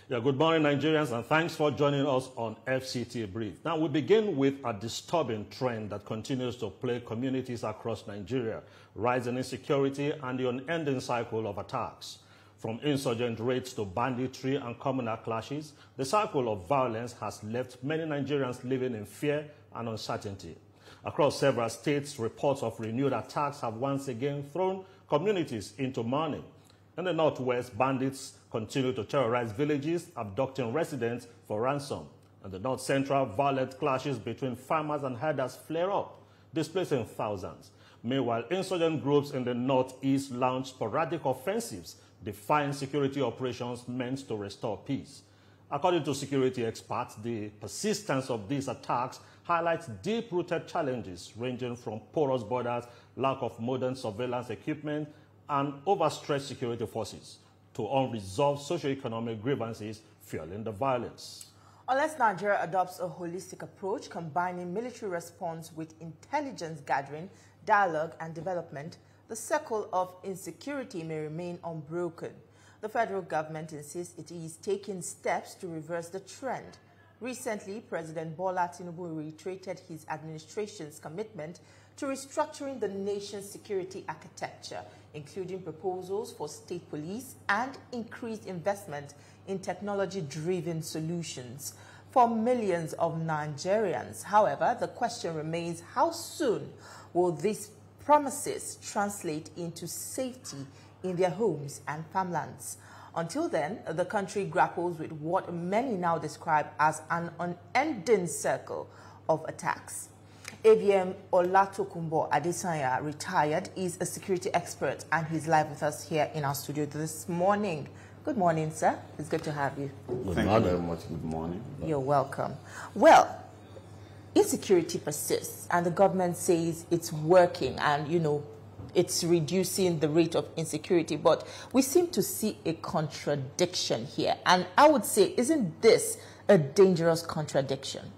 Yeah, good morning, Nigerians, and thanks for joining us on FCT Brief. Now, we begin with a disturbing trend that continues to plague communities across Nigeria, rising insecurity and the unending cycle of attacks. From insurgent raids to banditry and communal clashes, the cycle of violence has left many Nigerians living in fear and uncertainty. Across several states, reports of renewed attacks have once again thrown communities into mourning. In the northwest, bandits continue to terrorize villages, abducting residents for ransom. In the north-central, violent clashes between farmers and herders flare up, displacing thousands. Meanwhile, insurgent groups in the northeast launch sporadic offensives, defying security operations meant to restore peace. According to security experts, the persistence of these attacks highlights deep-rooted challenges ranging from porous borders, lack of modern surveillance equipment, and overstretched security forces to unresolved socio-economic grievances fueling the violence. Unless Nigeria adopts a holistic approach combining military response with intelligence gathering, dialogue and development, the circle of insecurity may remain unbroken. The federal government insists it is taking steps to reverse the trend. Recently, President Bola Tinubu reiterated his administration's commitment to restructuring the nation's security architecture, including proposals for state police and increased investment in technology-driven solutions. For millions of Nigerians, however, the question remains, how soon will these promises translate into safety in their homes and farmlands? Until then, the country grapples with what many now describe as an unending circle of attacks. AVM Olatokunbo Adesanya, retired, is a security expert and he's live with us here in our studio this morning. Good morning, sir. It's good to have you. Thank you very much. Good morning. You're welcome. Well, insecurity persists and the government says it's working and, it's reducing the rate of insecurity, but we seem to see a contradiction here. And I would say, isn't this a dangerous contradiction?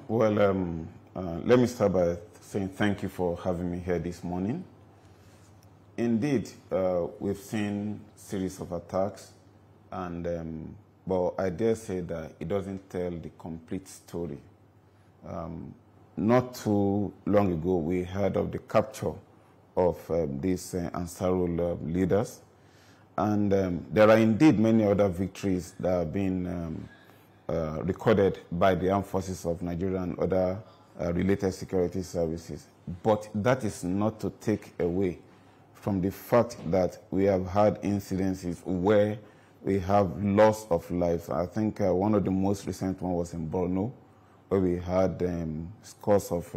Let me start by saying thank you for having me here this morning. Indeed, we've seen a series of attacks, and but I dare say that it doesn't tell the complete story. Not too long ago, we heard of the capture of these Ansarul leaders, and there are indeed many other victories that have been recorded by the armed forces of Nigeria and other related security services. But that is not to take away from the fact that we have had incidences where we have loss of lives. I think one of the most recent one was in Borno, where we had scores of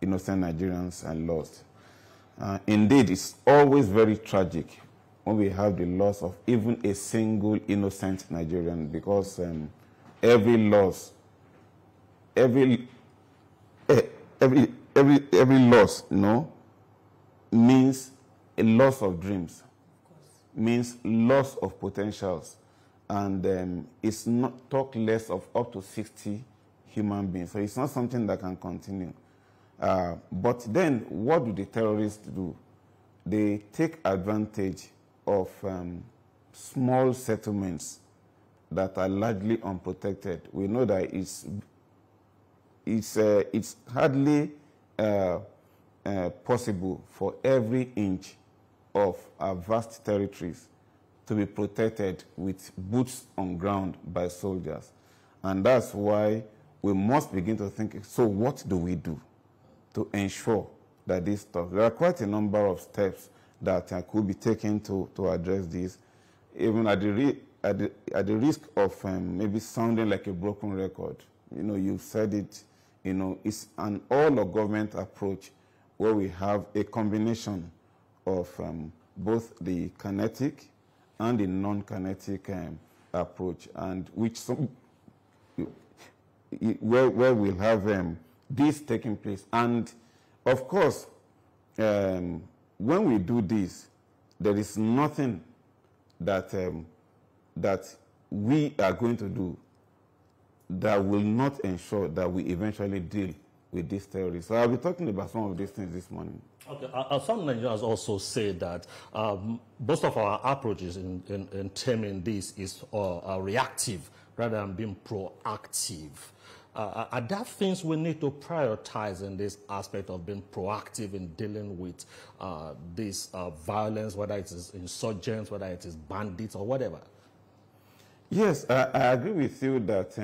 innocent Nigerians and lost. Indeed, it's always very tragic when we have the loss of even a single innocent Nigerian, because every loss, every loss, means a loss of dreams, means loss of potentials, and it's not talk less of up to 60 human beings. So it's not something that can continue. But then what do the terrorists do? They take advantage of small settlements that are largely unprotected. We know that it's hardly possible for every inch of our vast territories to be protected with boots on ground by soldiers. And that's why we must begin to think, so what do we do to ensure that this stuff? There are quite a number of steps that could be taken to address this, even at the risk of maybe sounding like a broken record. You've said it, it's an all-of-government approach where we have a combination of both the kinetic and the non-kinetic approach, and where we'll have this taking place. And of course, when we do this, there is nothing that that we are going to do that will not ensure that we eventually deal with these terrorists. So I'll be talking about some of these things this morning. Okay. Some Nigerians also say that most of our approaches in terming this is reactive rather than being proactive. Are there things we need to prioritize in this aspect of being proactive in dealing with this violence, whether it is insurgents, whether it is bandits or whatever? Yes, I agree with you that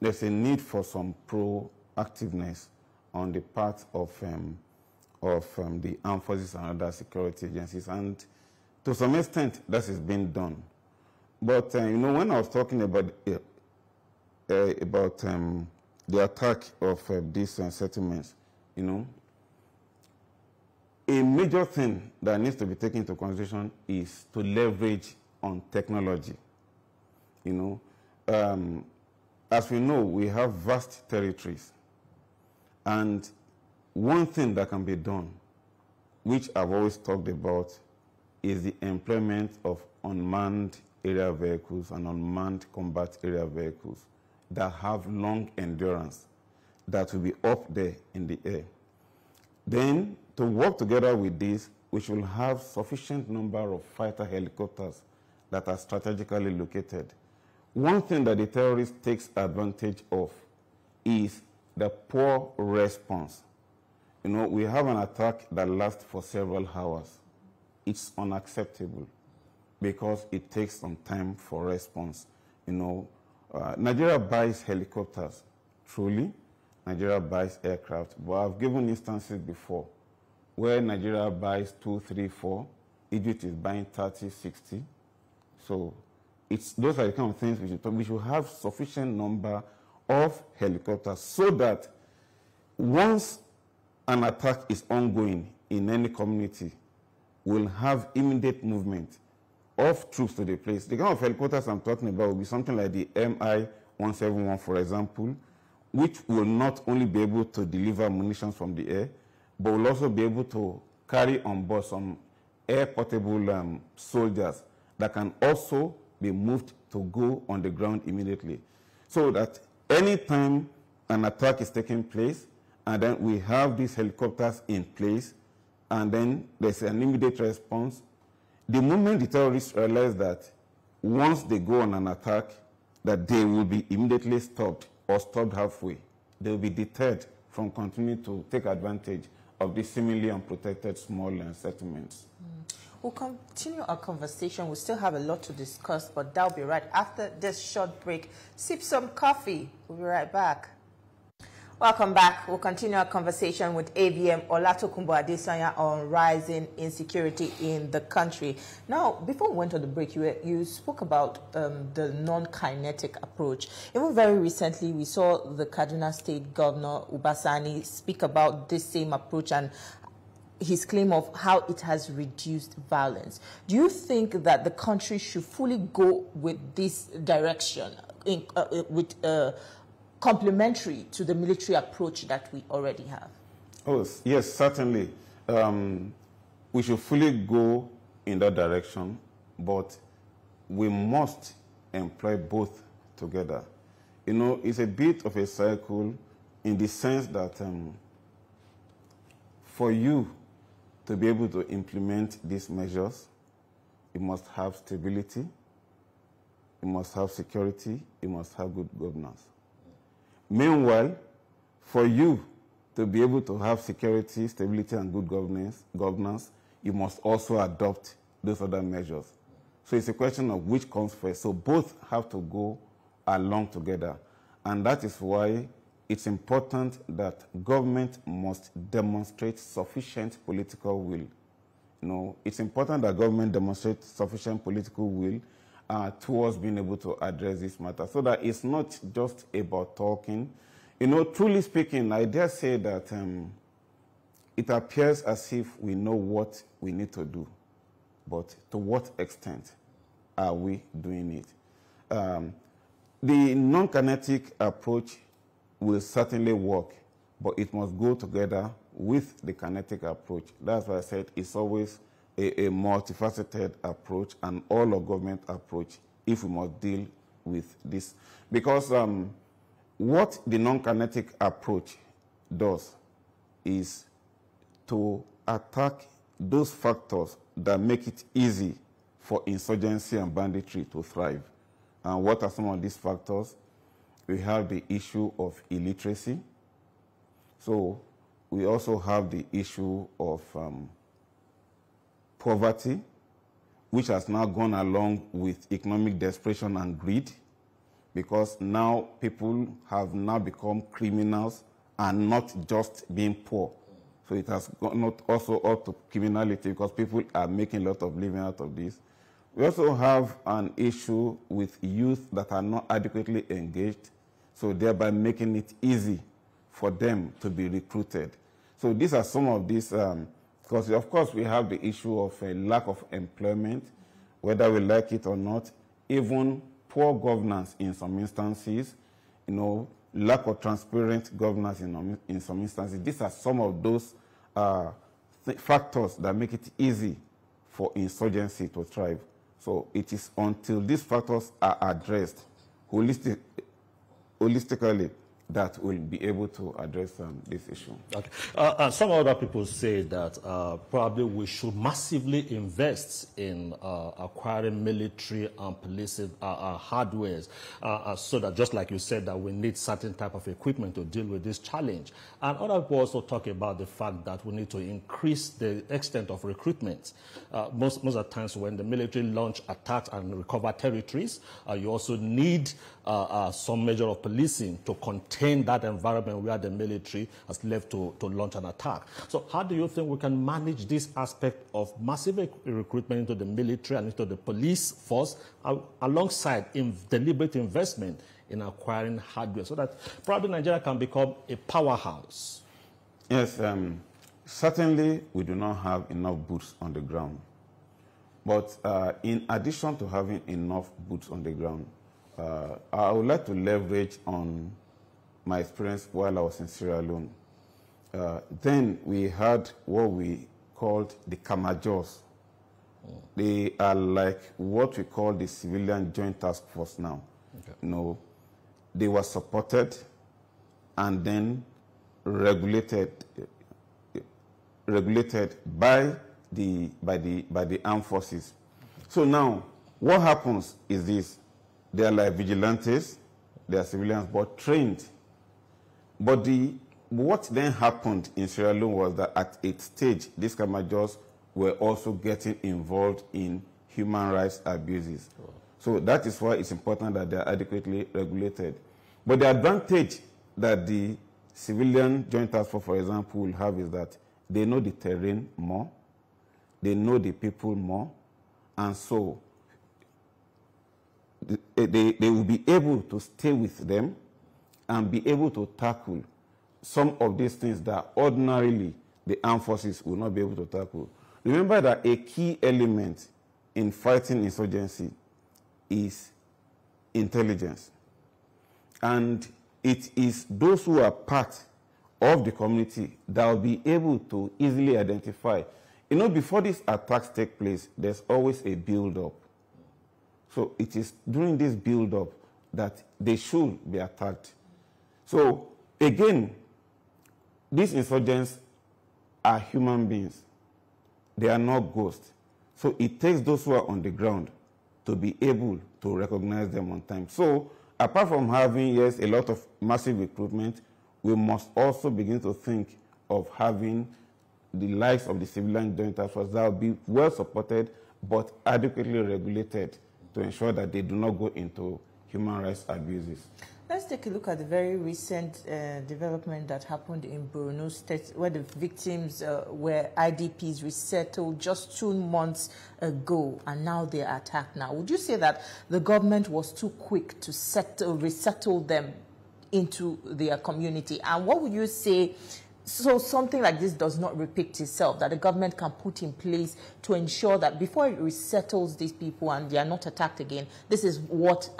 there's a need for some proactiveness on the part of the armed forces and other security agencies, and to some extent that is being done. But you know, when I was talking about the attack of these settlements, you know, a major thing that needs to be taken into consideration is to leverage on technology. You know, as we know, we have vast territories, and one thing that can be done, which I've always talked about, is the employment of unmanned aerial vehicles and unmanned combat aerial vehicles that have long endurance, that will be up there in the air. Then, to work together with this, we should have sufficient number of fighter helicopters that are strategically located. One thing that the terrorist takes advantage of is the poor response. You know, we have an attack that lasts for several hours. It's unacceptable because it takes some time for response. You know, Nigeria buys helicopters, truly. Nigeria buys aircraft, but I've given instances before where Nigeria buys 2, 3, 4, Egypt is buying 30, 60. So those are the kind of things we should have sufficient number of helicopters so that once an attack is ongoing in any community, we'll have immediate movement of troops to the place. The kind of helicopters I'm talking about will be something like the MI-171, for example, which will not only be able to deliver munitions from the air, but will also be able to carry on board some air-portable soldiers that can also be moved to go on the ground immediately. So that any time an attack is taking place, and then we have these helicopters in place, and then there's an immediate response. The moment the terrorists realize that once they go on an attack, that they will be immediately stopped or stopped halfway, they will be deterred from continuing to take advantage of these seemingly unprotected small settlements. We'll continue our conversation. We still have a lot to discuss, but that'll be right after this short break. Sip some coffee. We'll be right back. Welcome back. We'll continue our conversation with AVM Olatokunbo Adesanya on rising insecurity in the country. Now, before we went on the break, you spoke about the non-kinetic approach. Even very recently, we saw the Kaduna State Governor Ubasani speak about this same approach and his claim of how it has reduced violence. Do you think that the country should fully go with this direction, complementary to the military approach that we already have? Oh, yes, certainly. We should fully go in that direction, but we must employ both together. You know, it's a bit of a cycle in the sense that for you to be able to implement these measures, you must have stability, you must have security, you must have good governance. Meanwhile, for you to be able to have security, stability, and good governance, you must also adopt those other measures. So it's a question of which comes first. So both have to go along together. And that is why it's important that government must demonstrate sufficient political will. You know, it's important that government demonstrates sufficient political will towards being able to address this matter, so that it's not just about talking. You know, truly speaking, I dare say that it appears as if we know what we need to do, but to what extent are we doing it? The non-kinetic approach will certainly work, but it must go together with the kinetic approach. That's why I said it's always a multifaceted approach, an all-of-government approach, if we must deal with this. Because what the non-kinetic approach does is to attack those factors that make it easy for insurgency and banditry to thrive. And what are some of these factors? We have the issue of illiteracy. So we also have the issue of poverty, which has now gone along with economic desperation and greed, because now people have now become criminals and not just being poor. So it has gone also up to criminality because people are making a lot of living out of this. We also have an issue with youth that are not adequately engaged, so thereby making it easy for them to be recruited. So these are some of these, because of course we have the issue of a lack of employment, whether we like it or not, even poor governance in some instances, lack of transparent governance in some instances. These are some of those factors that make it easy for insurgency to thrive. So it is until these factors are addressed holistically that we'll be able to address this issue. Okay. Some other people say that probably we should massively invest in acquiring military and policing hardwares, so that, just like you said, that we need certain type of equipment to deal with this challenge. And other people also talk about the fact that we need to increase the extent of recruitment. Most of the times when the military launch attacks and recover territories, you also need some measure of policing to contain that environment where the military has left to launch an attack. So how do you think we can manage this aspect of massive recruitment into the military and into the police force alongside deliberate investment in acquiring hardware so that probably Nigeria can become a powerhouse? Yes, certainly we do not have enough boots on the ground. But in addition to having enough boots on the ground, I would like to leverage on my experience while I was in Sierra Leone. Then we had what we called the Kamajors. They are like what we call the Civilian Joint Task Force now. Okay. They were supported and then regulated by the armed forces. So now, what happens is this: they are like vigilantes, they are civilians, but trained. But what then happened in Sierra Leone was that at a stage, these Kamajors were also getting involved in human rights abuses. Oh. So that is why it's important that they are adequately regulated. But the advantage that the Civilian Joint Task Force, for example, will have is that they know the terrain more, they know the people more, and so they will be able to stay with them and be able to tackle some of these things that ordinarily the armed forces will not be able to tackle. Remember that a key element in fighting insurgency is intelligence. And it is those who are part of the community that will be able to easily identify. Before these attacks take place, there's always a build-up. So it is during this build-up that they should be attacked. So again, these insurgents are human beings. They are not ghosts. So it takes those who are on the ground to be able to recognize them on time. So apart from having, yes, a lot of massive recruitment, we must also begin to think of having the likes of the Civilian Joint Task Force that will be well supported but adequately regulated to ensure that they do not go into human rights abuses. Let's take a look at the very recent development that happened in Borno State, where the victims were IDPs resettled just 2 months ago, and now they are attacked now. Would you say that the government was too quick to resettle them into their community? And what would you say, so something like this does not repeat itself, that the government can put in place to ensure that before it resettles these people and they are not attacked again, this is what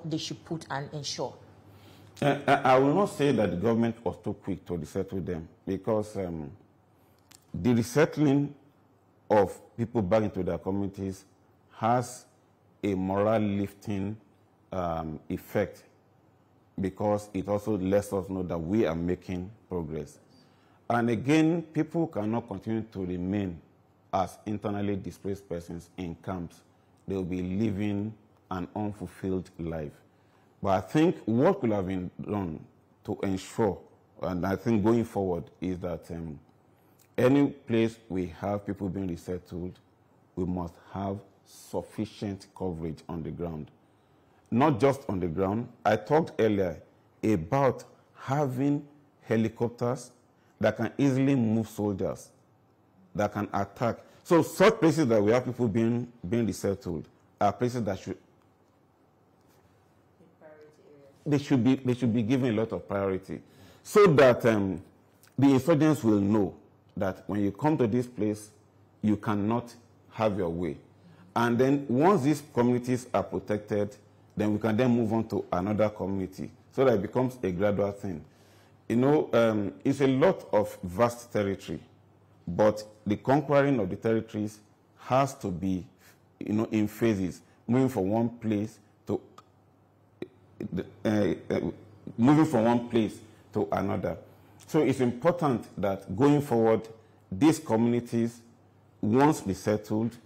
they should put and ensure? I will not say that the government was too quick to resettle them, because the resettling of people back into their communities has a moral lifting effect, because it also lets us know that we are making progress. And again, people cannot continue to remain as internally displaced persons in camps. They will be living an unfulfilled life. But I think what could have been done to ensure, and I think going forward, is that any place we have people being resettled, we must have sufficient coverage on the ground. Not just on the ground. I talked earlier about having helicopters that can easily move soldiers, that can attack. So such places that we have people being resettled are places that they should be given a lot of priority, so that the insurgents will know that when you come to this place, you cannot have your way. And then once these communities are protected, then we can then move on to another community, so that it becomes a gradual thing. You know, it's a lot of vast territory, but the conquering of the territories has to be, you know, in phases, moving from one place to another. So it's important that going forward, these communities, once resettled,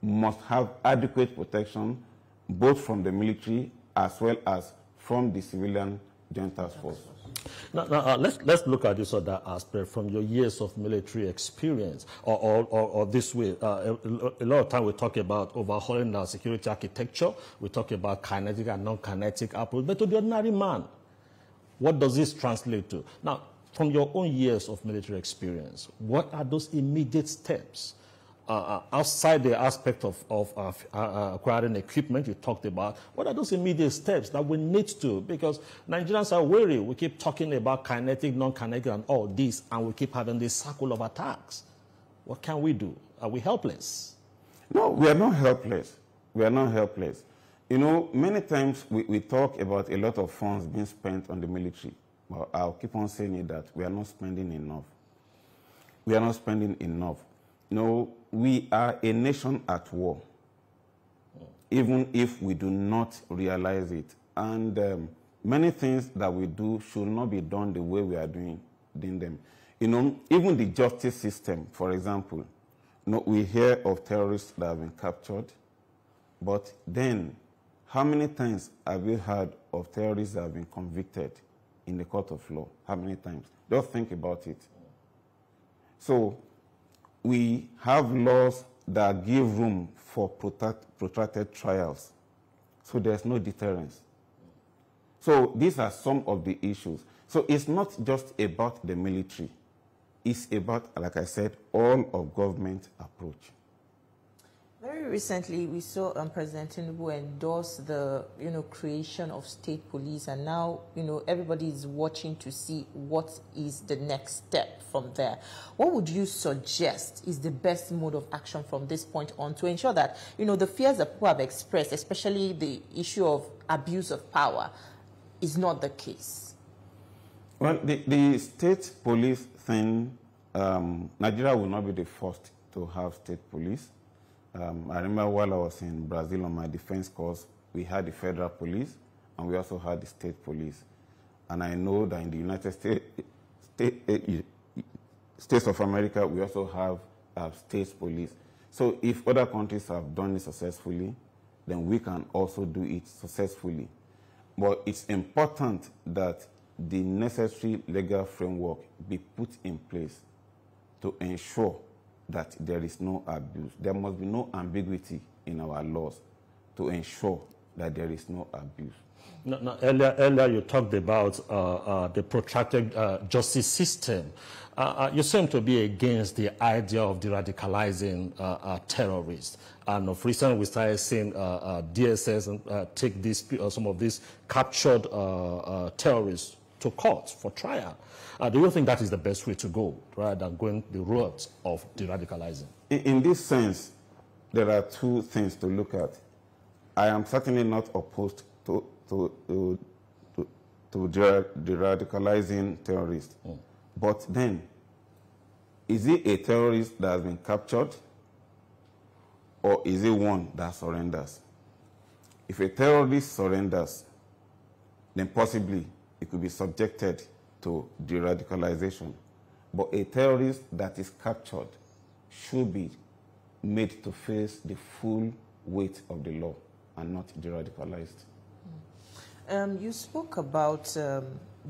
must have adequate protection, both from the military as well as from the civilian joint task force. Now, let's look at this other aspect from your years of military experience, or this way. A lot of time we talk about overhauling our security architecture. We talk about kinetic and non-kinetic approach. But to the ordinary man, what does this translate to? Now, from your own years of military experience, what are those immediate steps? Outside the aspect of acquiring equipment you talked about, what are those immediate steps that we need to? Because Nigerians are weary. We keep talking about kinetic, non-kinetic, and all this, and we keep having this circle of attacks. What can we do? Are we helpless? No, we are not helpless. We are not helpless. You know, many times we talk about a lot of funds being spent on the military. Well, I'll keep on saying it that we are not spending enough. We are not spending enough. You know, we are a nation at war, even if we do not realize it. And many things that we do should not be done the way we are doing them. You know, even the justice system, for example, you know, we hear of terrorists that have been captured, but then how many times have we heard of terrorists that have been convicted in the court of law? How many times? Just think about it. So we have laws that give room for protracted trials. So there's no deterrence. So these are some of the issues. So it's not just about the military. It's about, like I said, all of government approach. Very recently, we saw President Tinubu endorse the, creation of state police, and now, everybody is watching to see what is the next step from there. What would you suggest is the best mode of action from this point on to ensure that, the fears that people have expressed, especially the issue of abuse of power, is not the case? Well, the state police thing, Nigeria will not be the first to have state police. I remember while I was in Brazil on my defense course, we had the federal police and we also had the state police. And I know that in the United States of America, we also have state police. So if other countries have done it successfully, then we can also do it successfully. But it's important that the necessary legal framework be put in place to ensure that there is no abuse. There must be no ambiguity in our laws to ensure that there is no abuse. No, earlier you talked about the protracted justice system. You seem to be against the idea of de-radicalizing terrorists. And of recent, we started seeing DSS take some of these captured terrorists to court for trial. Do you think that is the best way to go, rather than going the route of de-radicalizing? In this sense, there are two things to look at. I am certainly not opposed to de-radicalizing terrorists. But then, is it a terrorist that has been captured, or is it one that surrenders? If a terrorist surrenders, then possibly it could be subjected to de-radicalization. But a terrorist that is captured should be made to face the full weight of the law and not de-radicalized. You spoke about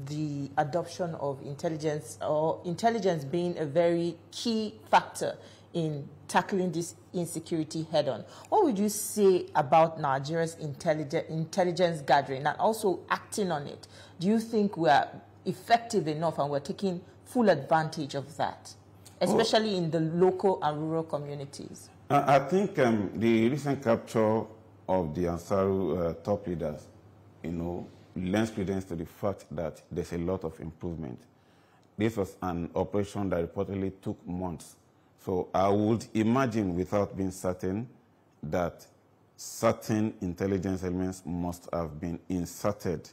the adoption of intelligence, or intelligence being a very key factor in tackling this insecurity head-on. What would you say about Nigeria's intelligence gathering and also acting on it? Do you think we are effective enough and we're taking full advantage of that, especially in the local and rural communities? I think the recent capture of the Ansaru top leaders, lends credence to the fact that there's a lot of improvement. This was an operation that reportedly took months. So I would imagine, without being certain, that certain intelligence elements must have been inserted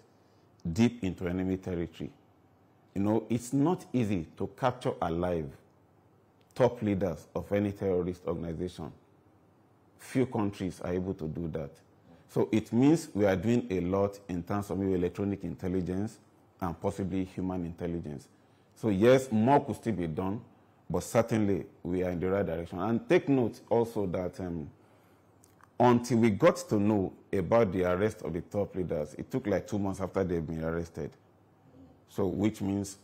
deep into enemy territory. It's not easy to capture alive top leaders of any terrorist organization. Few countries are able to do that. So it means we are doing a lot in terms of electronic intelligence and possibly human intelligence. So yes, more could still be done, but certainly we are in the right direction. And take note also that until we got to know about the arrest of the top leaders, it took like 2 months after they've been arrested. So which means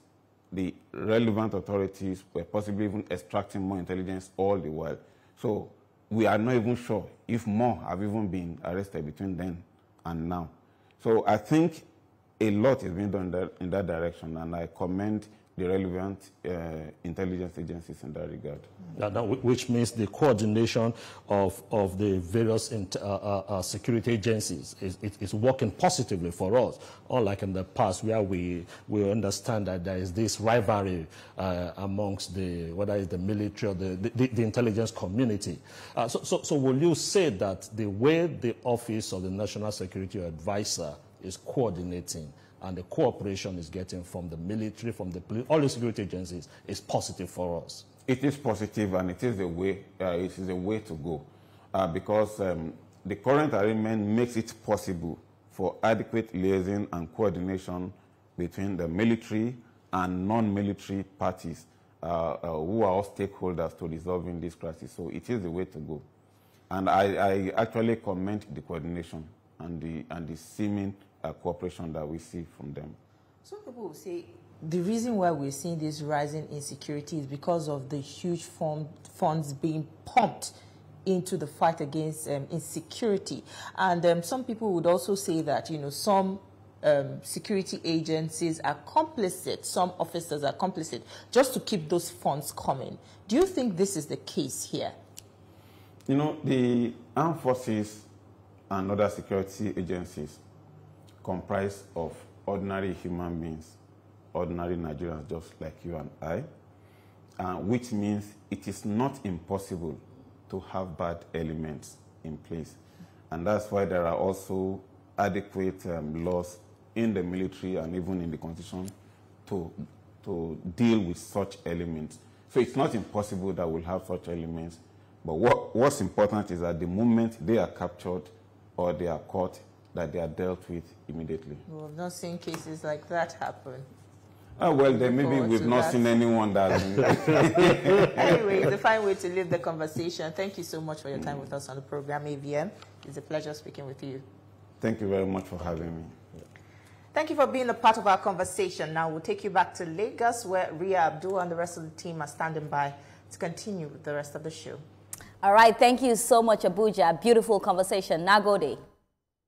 the relevant authorities were possibly even extracting more intelligence all the while. So we are not even sure if more have even been arrested between then and now. So I think a lot is being done in that direction, and I commend the relevant intelligence agencies in that regard. Which means the coordination of the various security agencies is working positively for us, unlike in the past where we understand that there is this rivalry amongst whether it's the military or the intelligence community. So will you say that the way the Office of the National Security Advisor is coordinating and the cooperation is getting from the military, from the police, all the security agencies, is positive for us? It is positive, and it is a way. It is a way to go, because the current arrangement makes it possible for adequate liaison and coordination between the military and non-military parties who are all stakeholders to resolving this crisis. So it is the way to go, and I actually commend the coordination and the seeming cooperation that we see from them. Some people will say the reason why we're seeing this rising insecurity is because of the huge funds being pumped into the fight against insecurity. And some people would also say that, some security agencies are complicit, some officers are complicit, just to keep those funds coming. Do you think this is the case here? The armed forces and other security agencies comprised of ordinary human beings, ordinary Nigerians just like you and I, which means it is not impossible to have bad elements in place. And that's why there are also adequate laws in the military and even in the Constitution to deal with such elements. So it's not impossible that we'll have such elements, but what's important is that the moment they are captured or they are caught, that they are dealt with immediately. Well, I've not seen cases like that happen. Well, then maybe we've not seen anyone that... Anyway, it's a fine way to leave the conversation. Thank you so much for your time with us on the program, AVM. It's a pleasure speaking with you. Thank you very much for having me. Thank you for being a part of our conversation. Now we'll take you back to Lagos, where Ria Abdul and the rest of the team are standing by to continue with the rest of the show. All right, thank you so much, Abuja. Beautiful conversation. Nagode.